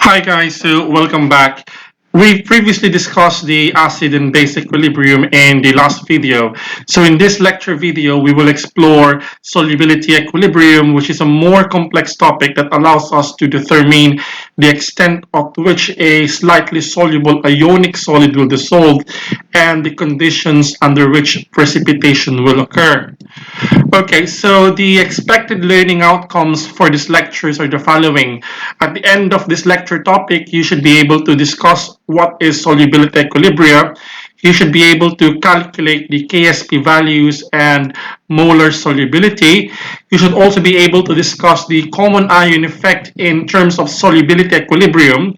Hi guys, so welcome back. We previously discussed the acid and base equilibrium in the last video. So in this lecture video, we will explore solubility equilibrium, which is a more complex topic that allows us to determine the extent of which a slightly soluble ionic solid will dissolve and the conditions under which precipitation will occur. Okay, so the expected learning outcomes for these lectures are the following. At the end of this lecture topic, you should be able to discuss what is solubility equilibria. You should be able to calculate the KSP values and molar solubility. You should also be able to discuss the common ion effect in terms of solubility equilibrium.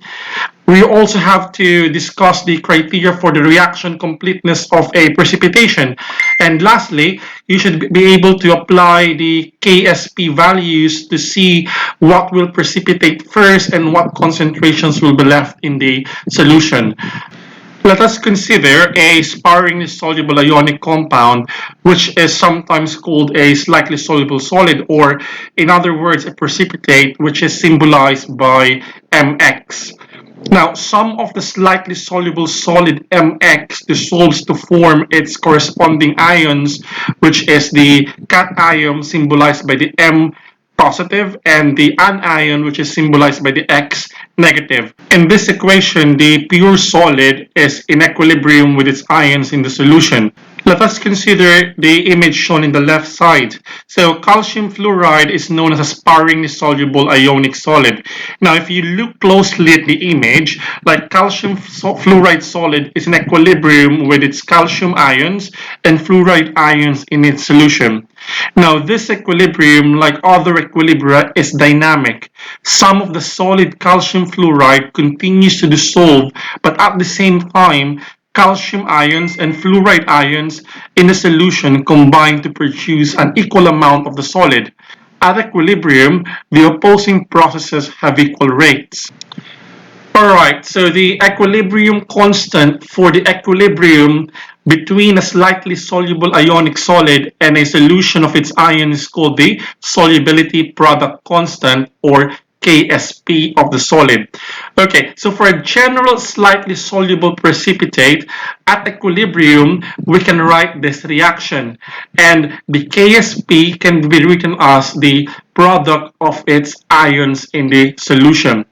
We also have to discuss the criteria for the reaction completeness of a precipitation. And lastly, you should be able to apply the KSP values to see what will precipitate first and what concentrations will be left in the solution. Let us consider a sparingly soluble ionic compound, which is sometimes called a slightly soluble solid, or in other words, a precipitate, which is symbolized by Mx. Now, some of the slightly soluble solid Mx dissolves to form its corresponding ions, which is the cation symbolized by the M positive and the anion, which is symbolized by the X negative. In this equation, the pure solid is in equilibrium with its ions in the solution. Let us consider the image shown in the left side. So calcium fluoride is known as a sparingly soluble ionic solid. Now, if you look closely at the image, like calcium fluoride solid is in equilibrium with its calcium ions and fluoride ions in its solution. Now, this equilibrium, like other equilibria, is dynamic. Some of the solid calcium fluoride continues to dissolve, but at the same time, calcium ions and fluoride ions in the solution combine to produce an equal amount of the solid. At equilibrium, the opposing processes have equal rates. Alright, so the equilibrium constant for the equilibrium between a slightly soluble ionic solid and a solution of its ion is called the solubility product constant, or KSP of the solid. Okay, so for a general slightly soluble precipitate, at equilibrium, we can write this reaction, and the KSP can be written as the product of its ions in the solution.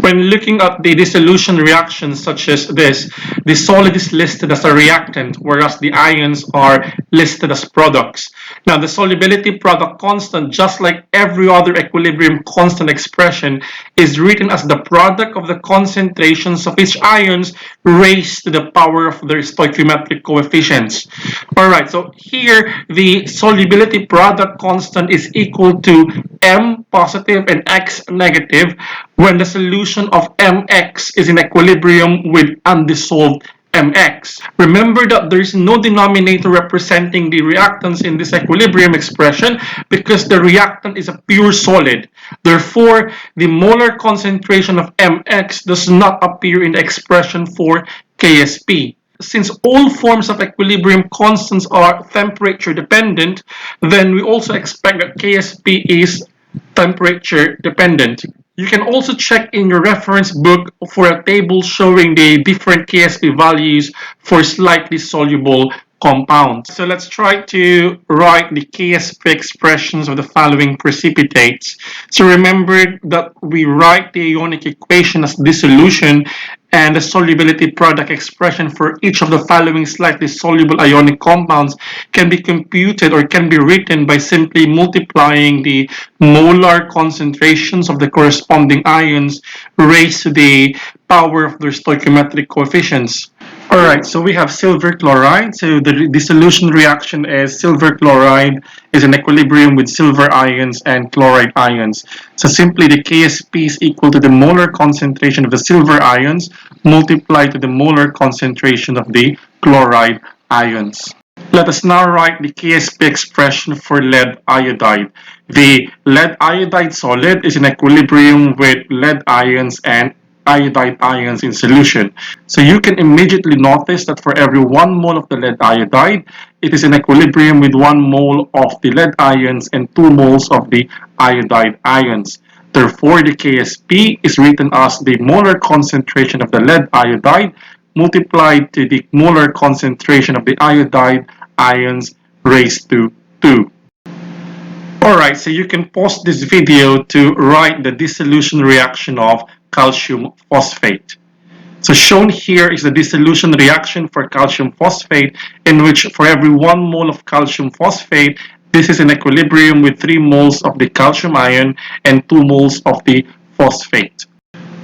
When looking at the dissolution reactions such as this, the solid is listed as a reactant, whereas the ions are listed as products. Now, the solubility product constant, just like every other equilibrium constant expression, is written as the product of the concentrations of each ions raised to the power of their stoichiometric coefficients. Alright, so here the solubility product constant is equal to M positive and X negative when the solution of Mx is in equilibrium with undissolved Mx. Remember that there is no denominator representing the reactants in this equilibrium expression because the reactant is a pure solid. Therefore, the molar concentration of Mx does not appear in the expression for KSP. Since all forms of equilibrium constants are temperature dependent, then we also expect that KSP is temperature dependent. You can also check in your reference book for a table showing the different KSP values for slightly soluble compounds. So let's try to write the KSP expressions of the following precipitates. So remember that we write the ionic equation as dissolution, and the solubility product expression for each of the following slightly soluble ionic compounds can be computed or can be written by simply multiplying the molar concentrations of the corresponding ions raised to the power of their stoichiometric coefficients. Alright, so we have silver chloride. So the dissolution reaction is silver chloride is in equilibrium with silver ions and chloride ions. So simply the KSP is equal to the molar concentration of the silver ions multiplied to the molar concentration of the chloride ions. Let us now write the KSP expression for lead iodide. The lead iodide solid is in equilibrium with lead ions and iodide ions in solution. So you can immediately notice that for every 1 mole of the lead iodide, it is in equilibrium with 1 mole of the lead ions and 2 moles of the iodide ions. Therefore, the Ksp is written as the molar concentration of the lead iodide multiplied to the molar concentration of the iodide ions raised to 2. Alright, so you can pause this video to write the dissolution reaction of calcium phosphate. So shown here is the dissolution reaction for calcium phosphate, in which for every 1 mole of calcium phosphate, this is in equilibrium with 3 moles of the calcium ion and 2 moles of the phosphate.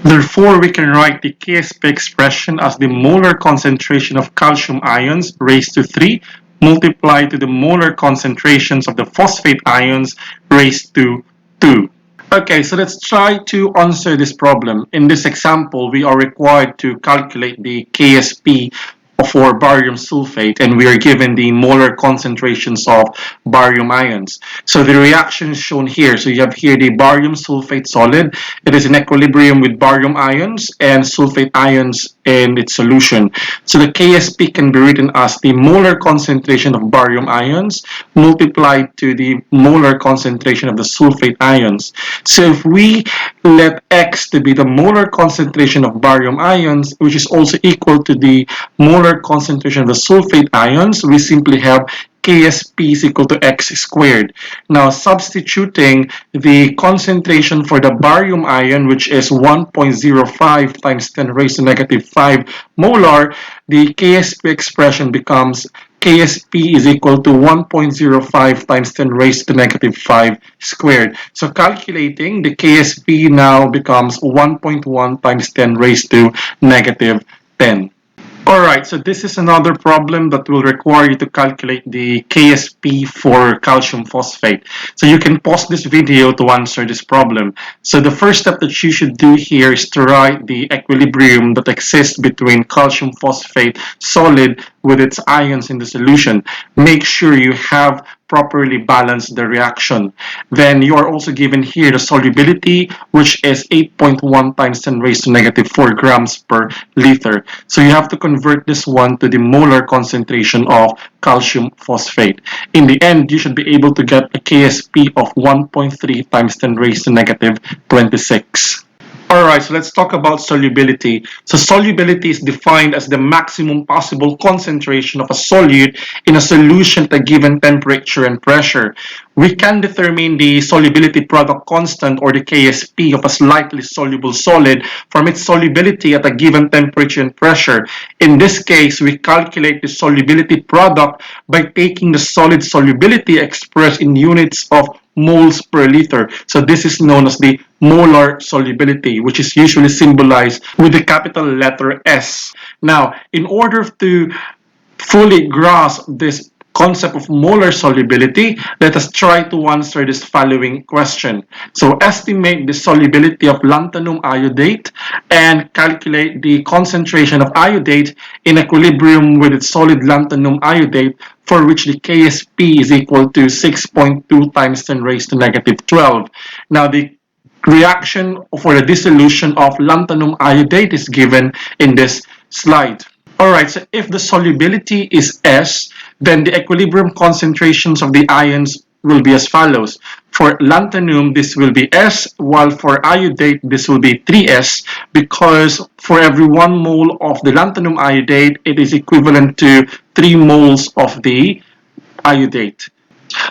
Therefore, we can write the Ksp expression as the molar concentration of calcium ions raised to 3 multiplied to the molar concentrations of the phosphate ions raised to 2. Okay, so let's try to answer this problem. In this example, we are required to calculate the Ksp for barium sulfate, and we are given the molar concentrations of barium ions. So the reaction is shown here. So you have here the barium sulfate solid. It is in equilibrium with barium ions and sulfate ions in its solution. So the Ksp can be written as the molar concentration of barium ions multiplied to the molar concentration of the sulfate ions. So if we let X to be the molar concentration of barium ions, which is also equal to the molar concentration of the sulfate ions, we simply have Ksp is equal to X squared. Now substituting the concentration for the barium ion, which is 1.05 times 10 raised to negative 5 molar, the Ksp expression becomes Ksp is equal to 1.05 times 10 raised to negative 5 squared. So calculating, the Ksp now becomes 1.1 times 10 raised to negative 10. Alright, so this is another problem that will require you to calculate the Ksp for calcium phosphate. So you can pause this video to answer this problem. So the first step that you should do here is to write the equilibrium that exists between calcium phosphate solid with its ions in the solution. Make sure you have properly balanced the reaction. Then you are also given here the solubility, which is 8.1 times 10 raised to negative 4 grams per liter. So you have to convert this one to the molar concentration of calcium phosphate. In the end, you should be able to get a Ksp of 1.3 times 10 raised to negative 26. Alright, so let's talk about solubility. So solubility is defined as the maximum possible concentration of a solute in a solution at a given temperature and pressure. We can determine the solubility product constant, or the Ksp, of a slightly soluble solid from its solubility at a given temperature and pressure. In this case, we calculate the solubility product by taking the solid solubility expressed in units of moles per liter. So this is known as the molar solubility, which is usually symbolized with the capital letter S. Now, in order to fully grasp this concept of molar solubility, let us try to answer this following question. So estimate the solubility of lanthanum iodate and calculate the concentration of iodate in equilibrium with its solid lanthanum iodate, for which the Ksp is equal to 6.2 times 10 raised to negative 12. Now the reaction for the dissolution of lanthanum iodate is given in this slide. Alright, so if the solubility is S, then the equilibrium concentrations of the ions will be as follows. For lanthanum, this will be S, while for iodate, this will be 3S, because for every 1 mole of the lanthanum iodate, it is equivalent to 3 moles of the iodate.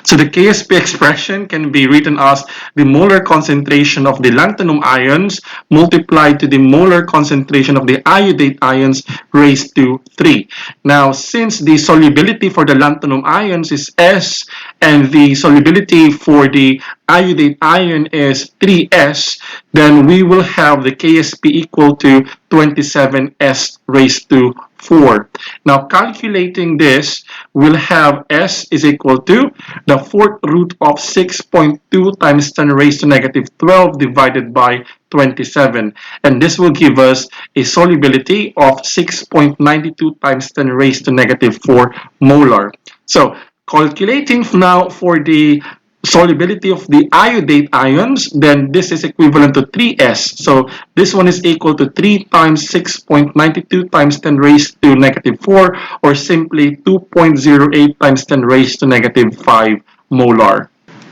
So the Ksp expression can be written as the molar concentration of the lanthanum ions multiplied to the molar concentration of the iodate ions raised to 3. Now, since the solubility for the lanthanum ions is S and the solubility for the iodate ion is 3S, then we will have the Ksp equal to 27S raised to 4. Now, calculating this, we'll have S is equal to the 4th root of 6.2 times 10 raised to negative 12 divided by 27. And this will give us a solubility of 6.92 times 10 raised to negative 4 molar. So, calculating now for the solubility of the iodate ions, then this is equivalent to 3S. So this one is equal to 3 times 6.92 times 10 raised to negative 4, or simply 2.08 times 10 raised to negative 5 molar.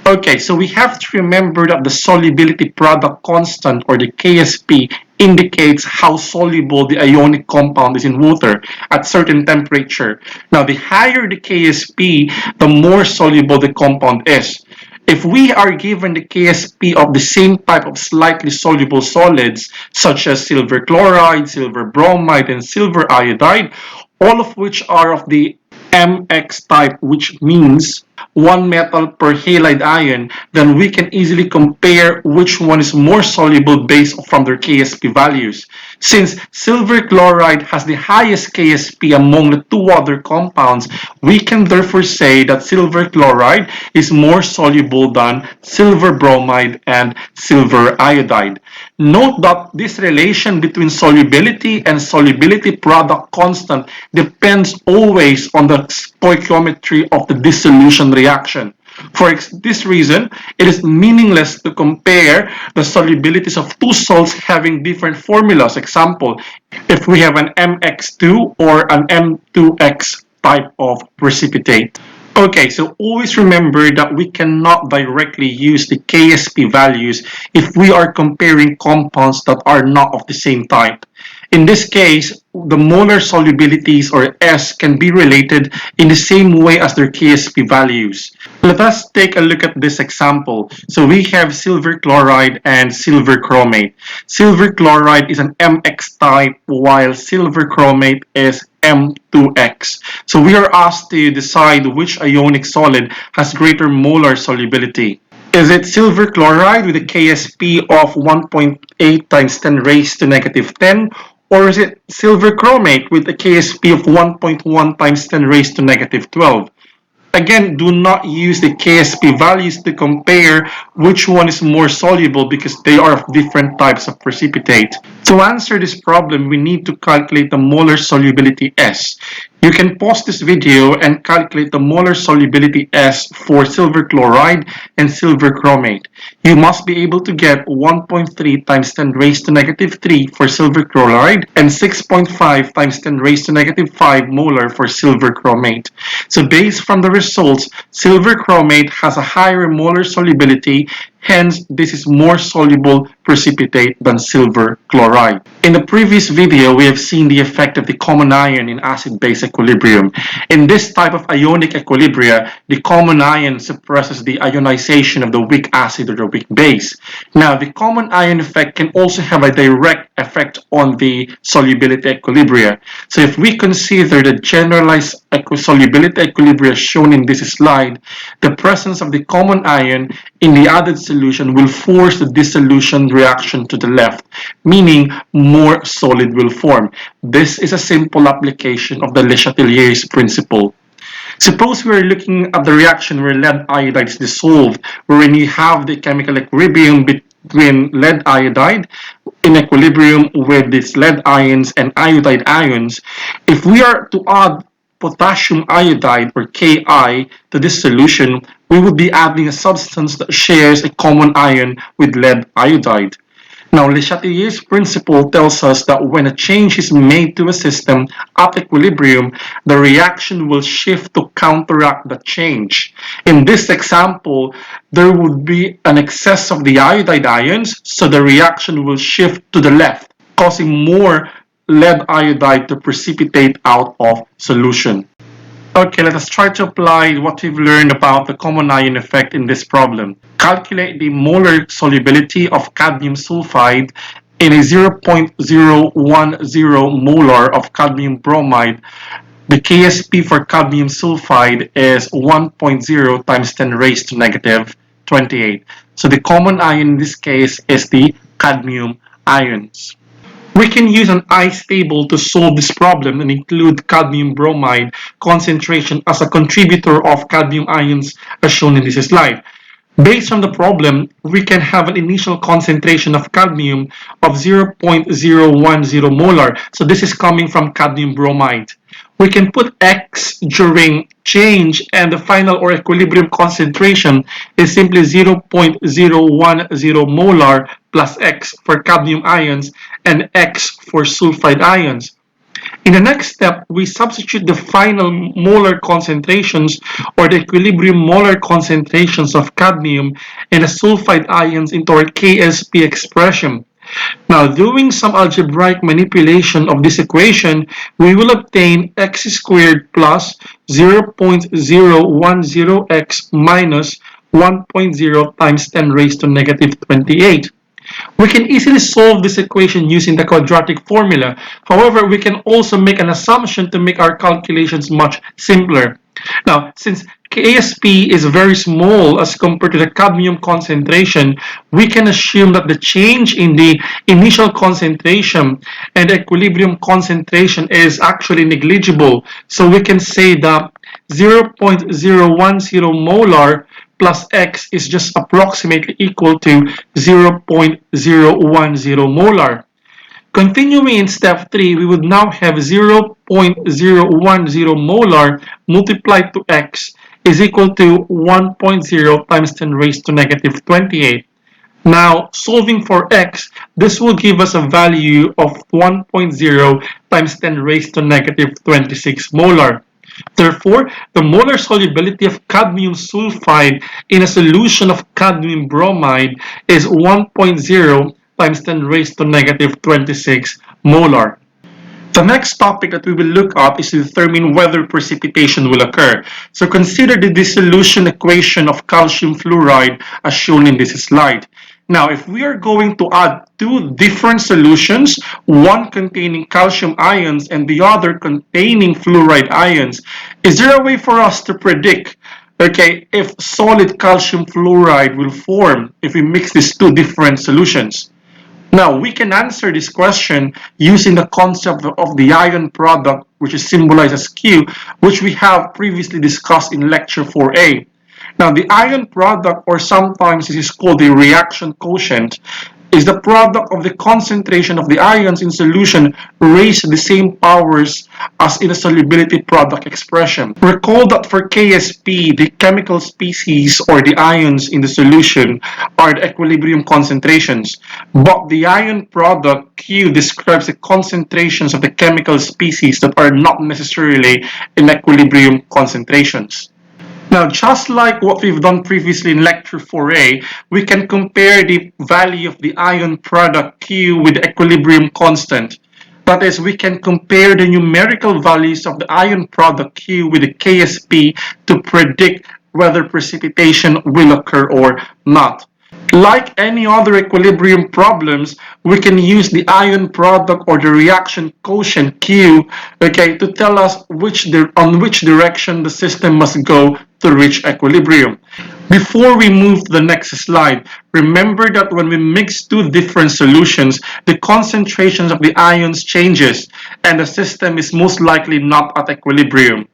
Okay, so we have to remember that the solubility product constant, or the KSP, indicates how soluble the ionic compound is in water at certain temperature. Now, the higher the KSP, the more soluble the compound is. If we are given the KSP of the same type of slightly soluble solids, such as silver chloride, silver bromide, and silver iodide, all of which are of the MX type, which means one metal per halide ion, then we can easily compare which one is more soluble based from their KSP values. Since silver chloride has the highest KSP among the two other compounds, we can therefore say that silver chloride is more soluble than silver bromide and silver iodide. Note that this relation between solubility and solubility product constant depends always on the stoichiometry of the dissolution reaction. For this reason, it is meaningless to compare the solubilities of two salts having different formulas. Example, if we have an MX2 or an M2X type of precipitate. Okay, so always remember that we cannot directly use the KSP values if we are comparing compounds that are not of the same type. In this case, the molar solubilities, or S, can be related in the same way as their KSP values. Let us take a look at this example. So we have silver chloride and silver chromate. Silver chloride is an MX type, while silver chromate is M2X. So we are asked to decide which ionic solid has greater molar solubility. Is it silver chloride with a KSP of 1.8 times 10 raised to negative 10? Or is it silver chromate with a KSP of 1.1 times 10 raised to negative 12? Again, do not use the KSP values to compare which one is more soluble because they are of different types of precipitate. To answer this problem, we need to calculate the molar solubility S. You can pause this video and calculate the molar solubility S for silver chloride and silver chromate. You must be able to get 1.3 times 10 raised to negative 3 for silver chloride and 6.5 times 10 raised to negative 5 molar for silver chromate. So based from the results, silver chromate has a higher molar solubility. Hence, this is more soluble precipitate than silver chloride. In the previous video, we have seen the effect of the common ion in acid-base equilibrium. In this type of ionic equilibria, the common ion suppresses the ionization of the weak acid or the weak base. Now, the common ion effect can also have a direct effect on the solubility equilibria. So if we consider the generalized solubility equilibria shown in this slide, the presence of the common ion in the added solution will force the dissolution reaction to the left, meaning more solid will form. This is a simple application of the Le Chatelier's principle. Suppose we are looking at the reaction where lead iodide is dissolved, wherein you have the chemical equilibrium between lead iodide in equilibrium with these lead ions and iodide ions. If we are to add potassium iodide, or Ki, to this solution, we would be adding a substance that shares a common ion with lead iodide. Now, Le Chatelier's principle tells us that when a change is made to a system at equilibrium, the reaction will shift to counteract the change. In this example, there would be an excess of the iodide ions, so the reaction will shift to the left, causing more lead iodide to precipitate out of solution. Okay, let us try to apply what we've learned about the common ion effect in this problem. Calculate the molar solubility of cadmium sulfide in a 0.010 molar of cadmium bromide. The KSP for cadmium sulfide is 1.0 times 10 raised to negative 28. So the common ion in this case is the cadmium ions. We can use an ice table to solve this problem and include cadmium bromide concentration as a contributor of cadmium ions as shown in this slide. Based on the problem, we can have an initial concentration of cadmium of 0.010 molar. So this is coming from cadmium bromide. We can put X during change, and the final or equilibrium concentration is simply 0.010 molar plus X for cadmium ions and X for sulfide ions. In the next step, we substitute the final molar concentrations or the equilibrium molar concentrations of cadmium and the sulfide ions into our KSP expression. Now, doing some algebraic manipulation of this equation, we will obtain x squared plus 0.010x minus 1.0 times 10 raised to negative 28. We can easily solve this equation using the quadratic formula. However, we can also make an assumption to make our calculations much simpler. Now, since KSP is very small as compared to the cadmium concentration, we can assume that the change in the initial concentration and equilibrium concentration is actually negligible. So we can say that 0.010 molar plus x is just approximately equal to 0.010 molar. Continuing in step 3, we would now have 0.010 molar multiplied to x is equal to 1.0 times 10 raised to negative 28. Now, solving for x, this will give us a value of 1.0 times 10 raised to negative 26 molar. Therefore, the molar solubility of cadmium sulfide in a solution of cadmium bromide is 1.0 times 10 raised to negative 26 molar. The next topic that we will look up is to determine whether precipitation will occur. So consider the dissolution equation of calcium fluoride as shown in this slide. Now, if we are going to add two different solutions, one containing calcium ions and the other containing fluoride ions, is there a way for us to predict, okay, if solid calcium fluoride will form if we mix these two different solutions? Now, we can answer this question using the concept of the ion product, which is symbolized as Q, which we have previously discussed in lecture 4a. Now, the ion product, or sometimes it is called the reaction quotient, is the product of the concentration of the ions in solution raised to the same powers as in the solubility product expression. Recall that for KSP, the chemical species or the ions in the solution are the equilibrium concentrations, but the ion product Q describes the concentrations of the chemical species that are not necessarily in equilibrium concentrations. Now, just like what we've done previously in lecture 4a, we can compare the value of the ion product Q with the equilibrium constant. That is, we can compare the numerical values of the ion product Q with the KSP to predict whether precipitation will occur or not. Like any other equilibrium problems, we can use the ion product or the reaction quotient Q, okay, to tell us on which direction the system must go to reach equilibrium. Before we move to the next slide, remember that when we mix two different solutions, the concentrations of the ions changes and the system is most likely not at equilibrium.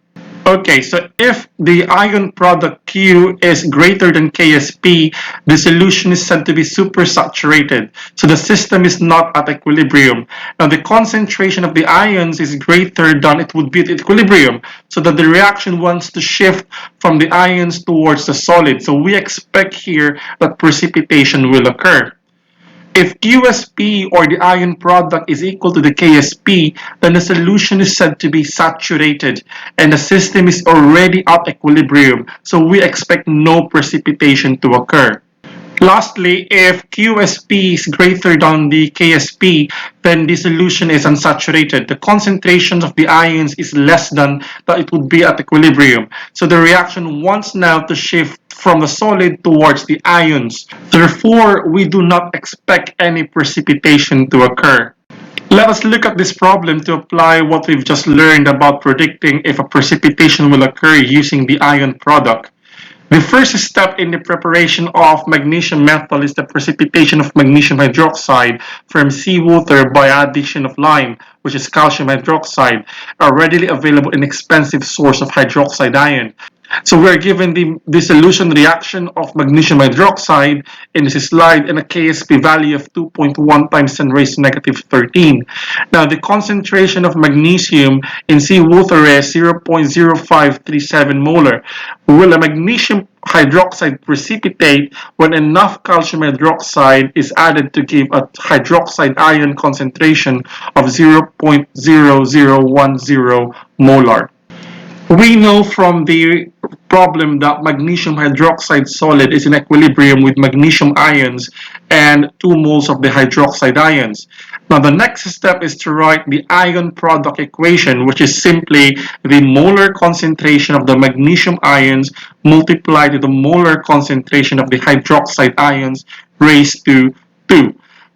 Okay, so if the ion product Q is greater than KSP, the solution is said to be supersaturated. So the system is not at equilibrium. Now the concentration of the ions is greater than it would be at equilibrium, so that the reaction wants to shift from the ions towards the solid. So we expect here that precipitation will occur. If QSP or the ion product is equal to the KSP, then the solution is said to be saturated and the system is already at equilibrium, so we expect no precipitation to occur. Lastly, if QSP is greater than the KSP, then the solution is unsaturated. The concentrations of the ions is less than that it would be at equilibrium. So the reaction wants now to shift from the solid towards the ions. Therefore, we do not expect any precipitation to occur. Let us look at this problem to apply what we've just learned about predicting if a precipitation will occur using the ion product. The first step in the preparation of magnesium metal is the precipitation of magnesium hydroxide from seawater by addition of lime, which is calcium hydroxide, a readily available inexpensive source of hydroxide ion. So we're given the dissolution reaction of magnesium hydroxide in this slide in a KSP value of 2.1 times 10 raised to negative 13. Now the concentration of magnesium in seawater is 0.0537 molar. Will a magnesium hydroxide precipitate when enough calcium hydroxide is added to give a hydroxide ion concentration of 0.0010 molar? We know from the problem that magnesium hydroxide solid is in equilibrium with magnesium ions and 2 moles of the hydroxide ions. Now the next step is to write the ion product equation, which is simply the molar concentration of the magnesium ions multiplied with the molar concentration of the hydroxide ions raised to 2.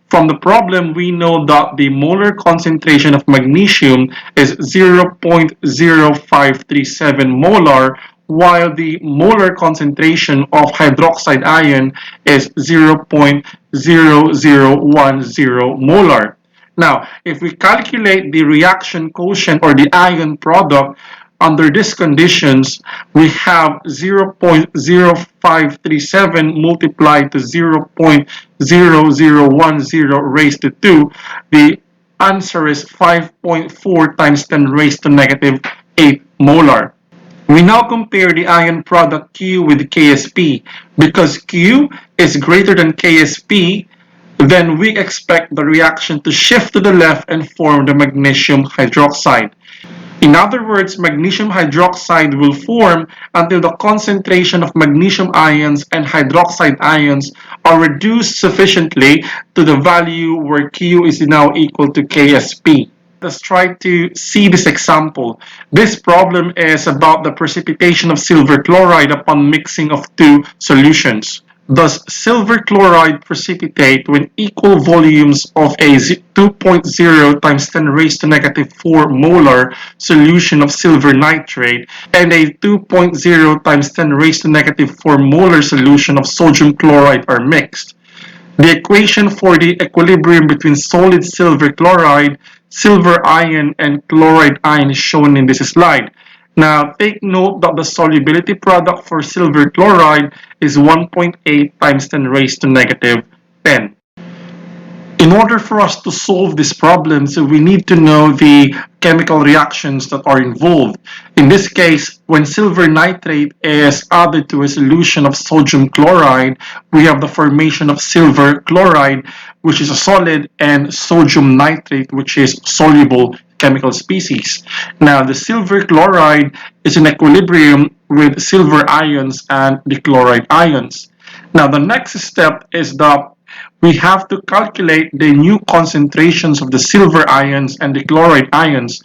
From the problem, we know that the molar concentration of magnesium is 0.0537 molar, while the molar concentration of hydroxide ion is 0.0010 molar. Now, if we calculate the reaction quotient or the ion product under these conditions, we have 0.0537 multiplied to 0.0010 raised to 2. The answer is 5.4 times 10 raised to negative 8 molar. We now compare the ion product Q with KSP. Because Q is greater than KSP, then we expect the reaction to shift to the left and form the magnesium hydroxide. In other words, magnesium hydroxide will form until the concentration of magnesium ions and hydroxide ions are reduced sufficiently to the value where Q is now equal to KSP. Let's try to see this example. This problem is about the precipitation of silver chloride upon mixing of two solutions. Does silver chloride precipitate when equal volumes of a 2.0 times 10 raised to negative 4 molar solution of silver nitrate and a 2.0 times 10 raised to negative 4 molar solution of sodium chloride are mixed? The equation for the equilibrium between solid silver chloride, silver ion, and chloride ion is shown in this slide. Now, take note that the solubility product for silver chloride is 1.8 times 10 raised to negative 10. In order for us to solve this problem, so we need to know the chemical reactions that are involved. In this case, when silver nitrate is added to a solution of sodium chloride, we have the formation of silver chloride, which is a solid, and sodium nitrate, which is soluble chemical species. Now, the silver chloride is in equilibrium with silver ions and the chloride ions. Now, the next step is that we have to calculate the new concentrations of the silver ions and the chloride ions.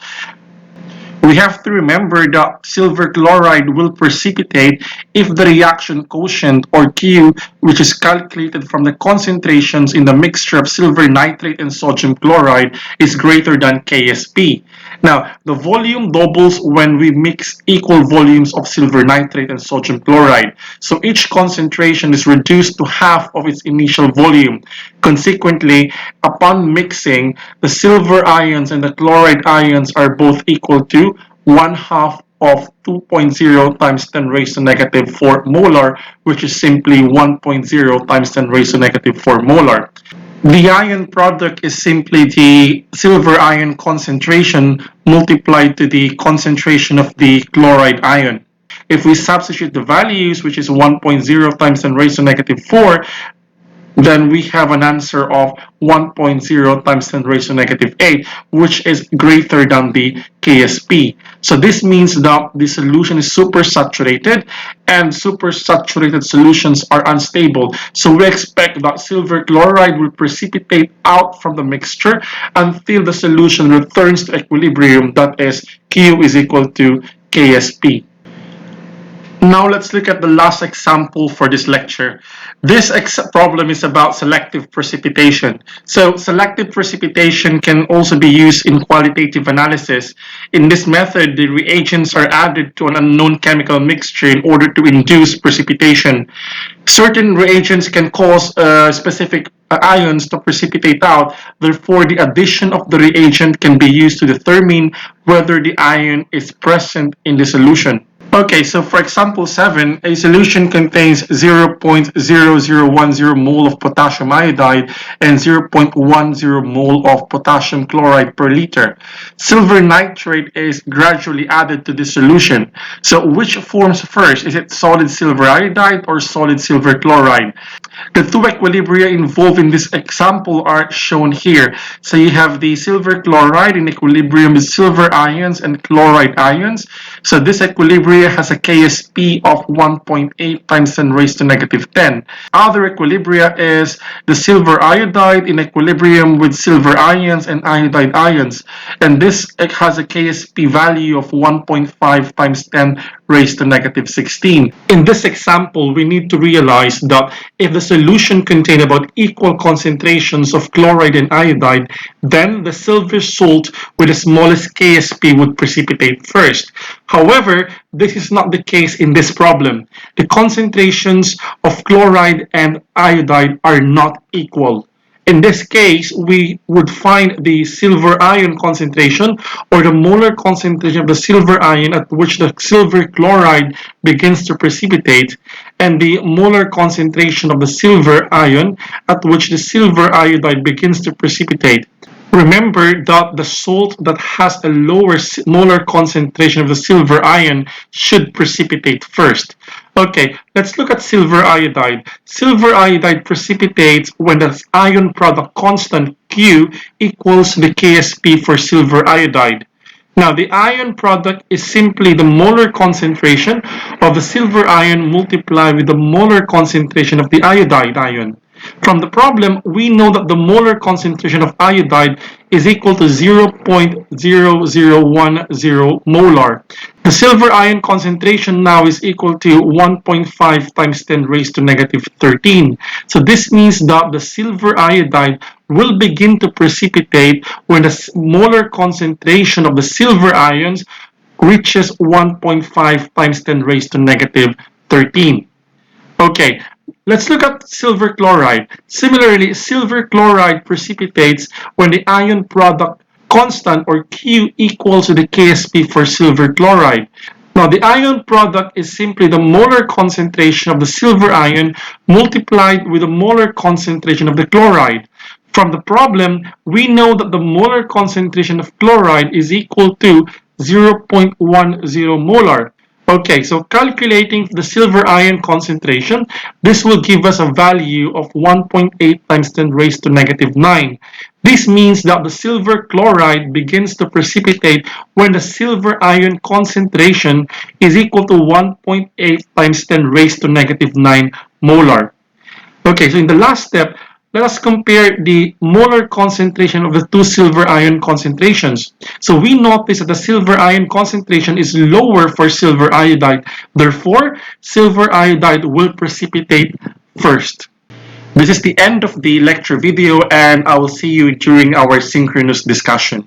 We have to remember that silver chloride will precipitate if the reaction quotient, or Q, which is calculated from the concentrations in the mixture of silver nitrate and sodium chloride, is greater than KSP. Now, the volume doubles when we mix equal volumes of silver nitrate and sodium chloride. So each concentration is reduced to half of its initial volume. Consequently, upon mixing, the silver ions and the chloride ions are both equal to 1/2 of 2.0 times 10 raised to negative 4 molar, which is simply 1.0 times 10 raised to negative 4 molar. The ion product is simply the silver ion concentration multiplied to the concentration of the chloride ion. If we substitute the values, which is 1.0 times 10 raised to negative 4, then we have an answer of 1.0 times 10 raised to negative 8, which is greater than the KSP. So this means that the solution is supersaturated, and supersaturated solutions are unstable. So we expect that silver chloride will precipitate out from the mixture until the solution returns to equilibrium, that is, Q is equal to KSP. Now let's look at the last example for this lecture. This problem is about selective precipitation. So selective precipitation can also be used in qualitative analysis. In this method, the reagents are added to an unknown chemical mixture in order to induce precipitation. Certain reagents can cause specific ions to precipitate out. Therefore, the addition of the reagent can be used to determine whether the ion is present in the solution. Okay, so for example 7, a solution contains 0.0010 mole of potassium iodide and 0.10 mole of potassium chloride per liter. Silver nitrate is gradually added to the solution. So which forms first? Is it solid silver iodide or solid silver chloride? The two equilibria involved in this example are shown here. So you have the silver chloride in equilibrium with silver ions and chloride ions. So this equilibria has a KSP of 1.8 times 10 raised to negative 10. Other equilibria is the silver iodide in equilibrium with silver ions and iodide ions. And this has a KSP value of 1.5 times 10 raised to negative 16. In this example, we need to realize that if the solution contained about equal concentrations of chloride and iodide, then the silver salt with the smallest KSP would precipitate first. However, this is not the case in this problem. The concentrations of chloride and iodide are not equal. In this case, we would find the silver ion concentration or the molar concentration of the silver ion at which the silver chloride begins to precipitate and the molar concentration of the silver ion at which the silver iodide begins to precipitate. Remember that the salt that has a lower molar concentration of the silver ion should precipitate first. Okay, let's look at silver iodide. Silver iodide precipitates when the ion product constant Q equals the KSP for silver iodide. Now, the ion product is simply the molar concentration of the silver ion multiplied with the molar concentration of the iodide ion. From the problem, we know that the molar concentration of iodide is equal to 0.0010 molar. The silver ion concentration now is equal to 1.5 times 10 raised to negative 13. So this means that the silver iodide will begin to precipitate when the molar concentration of the silver ions reaches 1.5 times 10 raised to negative 13. Okay, let's look at silver chloride. Similarly, silver chloride precipitates when the ion product constant or Q equals to the KSP for silver chloride. Now, the ion product is simply the molar concentration of the silver ion multiplied with the molar concentration of the chloride. From the problem, we know that the molar concentration of chloride is equal to 0.10 molar. Okay, so calculating the silver ion concentration, this will give us a value of 1.8 times 10 raised to negative 9. This means that the silver chloride begins to precipitate when the silver ion concentration is equal to 1.8 times 10 raised to negative 9 molar. Okay, so in the last step, let us compare the molar concentration of the two silver ion concentrations. So we notice that the silver ion concentration is lower for silver iodide. Therefore, silver iodide will precipitate first. This is the end of the lecture video, and I will see you during our synchronous discussion.